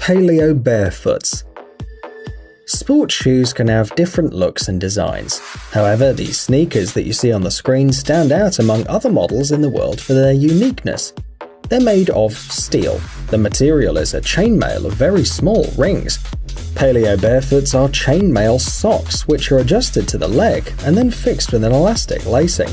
Paleo barefoots. Sport shoes can have different looks and designs. However, these sneakers that you see on the screen stand out among other models in the world for their uniqueness. They're made of steel. The material is a chainmail of very small rings. Paleo barefoots are chainmail socks which are adjusted to the leg and then fixed with an elastic lacing.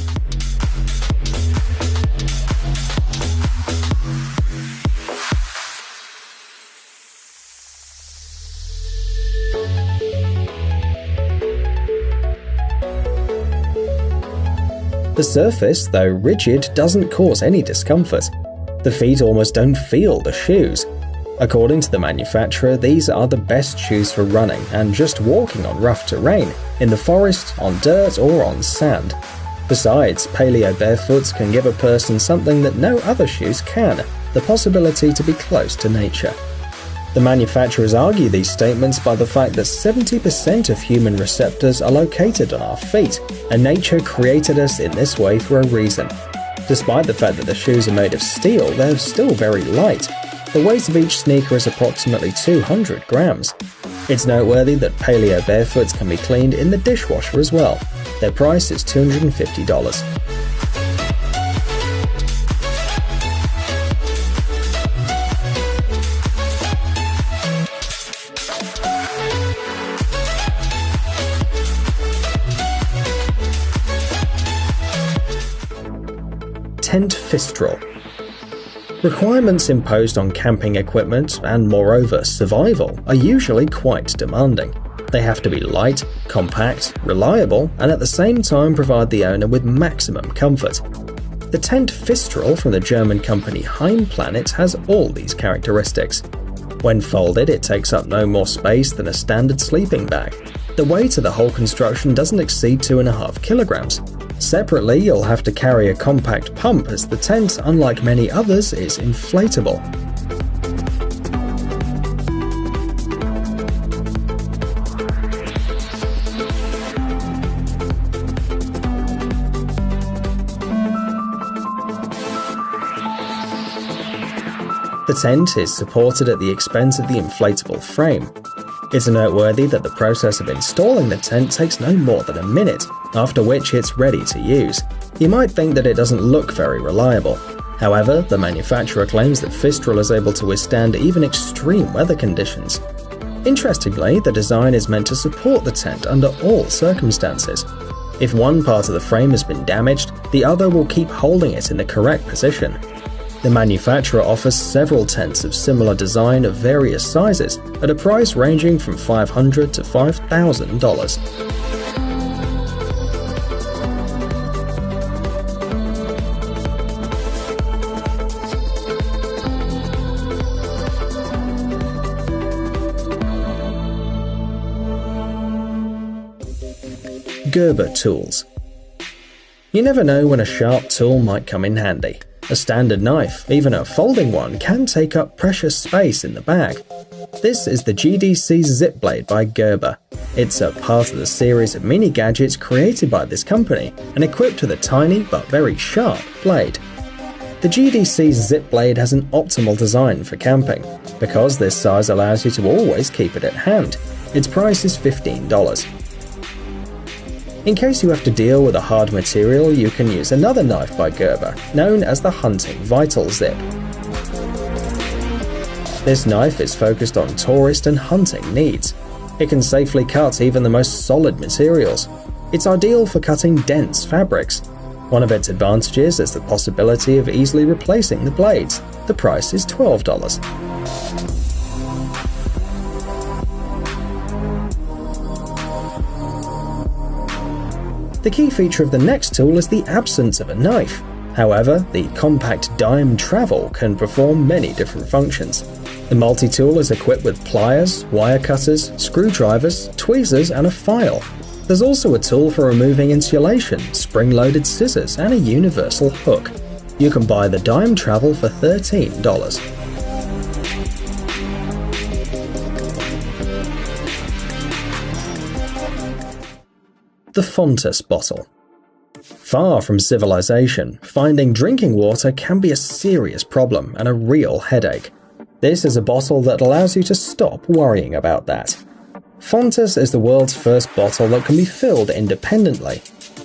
The surface, though rigid, doesn't cause any discomfort. The feet almost don't feel the shoes. According to the manufacturer, these are the best shoes for running and just walking on rough terrain, in the forest, on dirt or on sand. Besides, paleo barefoots can give a person something that no other shoes can, the possibility to be close to nature. The manufacturers argue these statements by the fact that 70% of human receptors are located on our feet, and nature created us in this way for a reason. Despite the fact that the shoes are made of steel, they're still very light. The weight of each sneaker is approximately 200 grams. It's noteworthy that paleo barefoots can be cleaned in the dishwasher as well. Their price is $250. Tent fistral. Requirements imposed on camping equipment and, moreover, survival are usually quite demanding. They have to be light, compact, reliable, and at the same time provide the owner with maximum comfort. The tent fistral from the German company Heimplanet has all these characteristics. When folded, it takes up no more space than a standard sleeping bag. The weight of the whole construction doesn't exceed 2.5 kilograms. Separately, you'll have to carry a compact pump as the tent, unlike many others, is inflatable. The tent is supported at the expense of the inflatable frame. It's noteworthy that the process of installing the tent takes no more than a minute, after which it's ready to use. You might think that it doesn't look very reliable. However, the manufacturer claims that Fistral is able to withstand even extreme weather conditions. Interestingly, the design is meant to support the tent under all circumstances. If one part of the frame has been damaged, the other will keep holding it in the correct position. The manufacturer offers several tents of similar design of various sizes at a price ranging from $500 to $5,000. Gerber tools. You never know when a sharp tool might come in handy. A standard knife, even a folding one, can take up precious space in the bag. This is the GDC Zip Blade by Gerber. It's a part of the series of mini gadgets created by this company and equipped with a tiny but very sharp blade. The GDC Zip Blade has an optimal design for camping, because this size allows you to always keep it at hand. Its price is $15. In case you have to deal with a hard material, you can use another knife by Gerber, known as the Hunting Vital Zip. This knife is focused on tourist and hunting needs. It can safely cut even the most solid materials. It's ideal for cutting dense fabrics. One of its advantages is the possibility of easily replacing the blades. The price is $12. The key feature of the next tool is the absence of a knife. However, the compact dime travel can perform many different functions. The multi-tool is equipped with pliers, wire cutters, screwdrivers, tweezers, and a file. There's also a tool for removing insulation, spring-loaded scissors, and a universal hook. You can buy the dime travel for $13. The Fontus bottle. Far from civilization, finding drinking water can be a serious problem and a real headache. This is a bottle that allows you to stop worrying about that. Fontus is the world's first bottle that can be filled independently.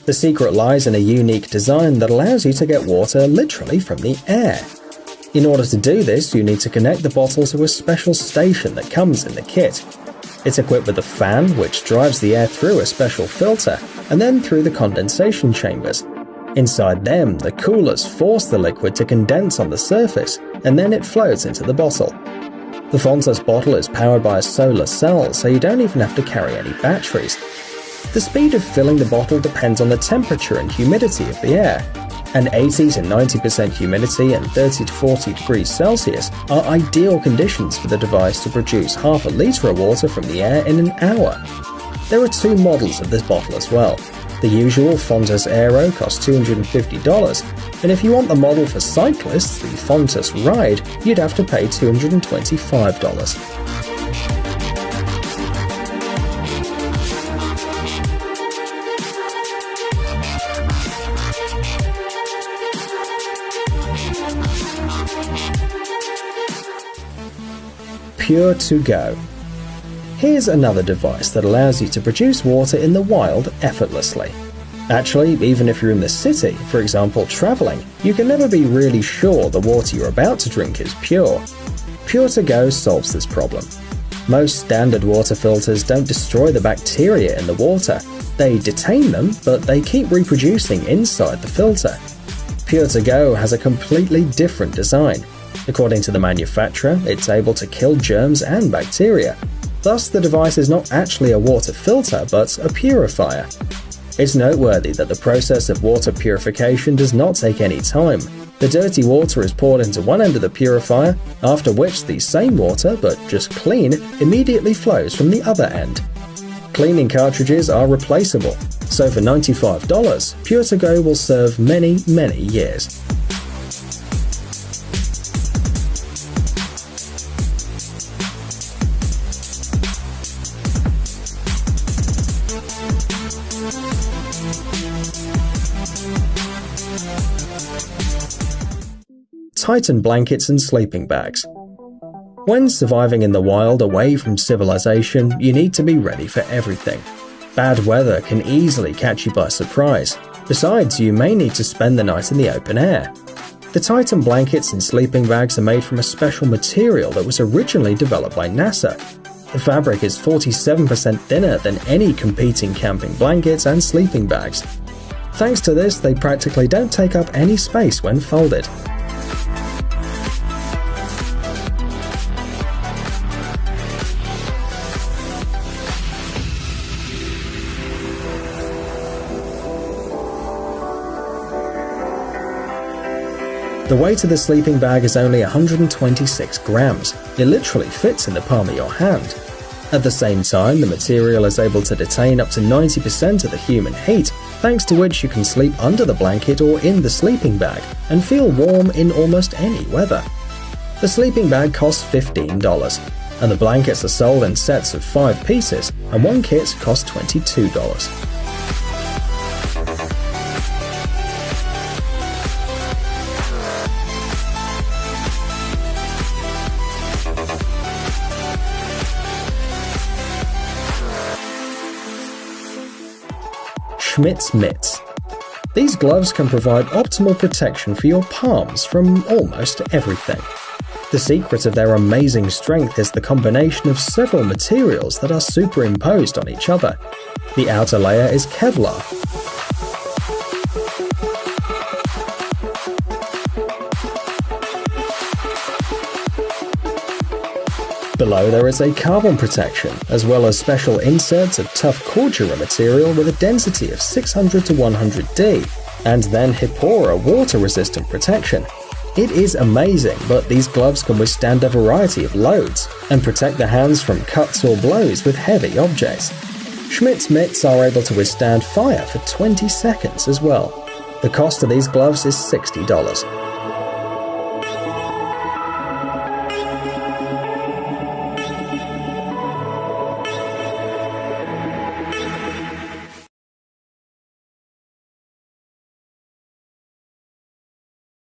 The secret lies in a unique design that allows you to get water literally from the air. In order to do this, you need to connect the bottle to a special station that comes in the kit. It's equipped with a fan, which drives the air through a special filter, and then through the condensation chambers. Inside them, the coolers force the liquid to condense on the surface, and then it flows into the bottle. The Fontus bottle is powered by a solar cell, so you don't even have to carry any batteries. The speed of filling the bottle depends on the temperature and humidity of the air, and 80 to 90% humidity and 30 to 40 degrees Celsius are ideal conditions for the device to produce half a litre of water from the air in an hour. There are two models of this bottle as well. The usual Fontus Aero costs $250, and if you want the model for cyclists, the Fontus Ride, you'd have to pay $225. Pure to Go. Here's another device that allows you to produce water in the wild effortlessly. Actually, even if you're in the city, for example traveling, you can never be really sure the water you're about to drink is pure. Pure to Go solves this problem. Most standard water filters don't destroy the bacteria in the water. They detain them, but they keep reproducing inside the filter. Pure to Go has a completely different design. According to the manufacturer, it's able to kill germs and bacteria. Thus, the device is not actually a water filter, but a purifier. It's noteworthy that the process of water purification does not take any time. The dirty water is poured into one end of the purifier, after which the same water, but just clean, immediately flows from the other end. Cleaning cartridges are replaceable, so for $95, Pure to Go will serve many, many years. Titan blankets and sleeping bags. When surviving in the wild away from civilization, you need to be ready for everything. Bad weather can easily catch you by surprise. Besides, you may need to spend the night in the open air. The Titan blankets and sleeping bags are made from a special material that was originally developed by NASA. The fabric is 47% thinner than any competing camping blankets and sleeping bags. Thanks to this, they practically don't take up any space when folded. The weight of the sleeping bag is only 126 grams. It literally fits in the palm of your hand. At the same time, the material is able to detain up to 90% of the human heat, thanks to which you can sleep under the blanket or in the sleeping bag and feel warm in almost any weather. The sleeping bag costs $15, and the blankets are sold in sets of 5 pieces, and one kit costs $22. Schmidt's Mitts. These gloves can provide optimal protection for your palms from almost everything. The secret of their amazing strength is the combination of several materials that are superimposed on each other. The outer layer is Kevlar. Below there is a carbon protection, as well as special inserts of tough cordura material with a density of 600 to 100D, and then Hippora water-resistant protection. It is amazing, but these gloves can withstand a variety of loads, and protect the hands from cuts or blows with heavy objects. Schmidt's mitts are able to withstand fire for 20 seconds as well. The cost of these gloves is $60.